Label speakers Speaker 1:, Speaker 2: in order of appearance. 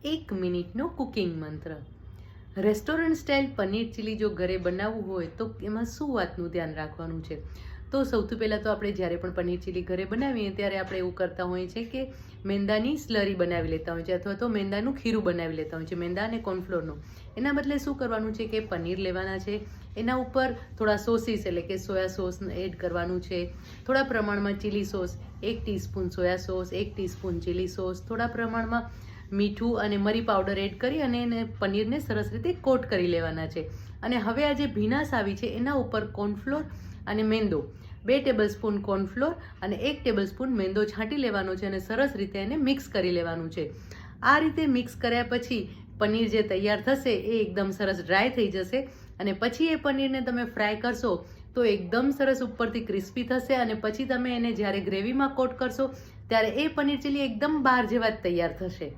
Speaker 1: 1 મિનિટનો કુકિંગ મંત્ર. Restaurant style paneer chilli જો ઘરે બનાવવું હોય તો એમાં શું વાતનું ધ્યાન રાખવાનું છે? તો સૌથી પહેલાં તો આપણે જ્યારે પણ પનીર ચીલી ઘરે બનાવીએ ત્યારે આપણે એવું કરતા હોઈએ છીએ કે મેંદાની સ્લરી બનાવી લેતા હોય છે અથવા તો મેંદાનું ખીરું બનાવી લેતા હોય છે, મેંદા અને કોર્નફ્લોરનું. એના બદલે શું કરવાનું છે કે પનીર લેવાના છે, એના ઉપર થોડા સોસીસ એટલે કે સોયા સોસ એડ કરવાનું છે, થોડા પ્રમાણમાં chilli sauce, 1 teaspoon soya sauce, 1 teaspoon chilli sauce, થોડા પ્રમાણમાં મીઠું અને મરી પાવડર એડ કરી અને એને પનીરને સરસ રીતે કોટ કરી લેવાના છે. અને હવે આ જે ભીનાશ આવી છે એના ઉપર કોર્નફ્લોર અને મેંદો 2 ટેબલસ્પૂન કોર્નફ્લોર અને 1 ટેબલસ્પૂન મેંદો છાંટી લેવાનો છે અને સરસ રીતે એને મિક્સ કરી લેવાનું છે. આ રીતે મિક્સ કર્યા પછી પનીર જે તૈયાર થશે એ એકદમ સરસ ડ્રાય થઈ જશે અને પછી એ પનીરને તમે ફ્રાય કરશો તો એકદમ સરસ ઉપરથી ક્રિસ્પી થશે અને પછી તમે એને જ્યારે ગ્રેવીમાં કોટ કરશો ત્યારે એ પનીર ચીલી એકદમ બહાર જેવા જ તૈયાર થશે.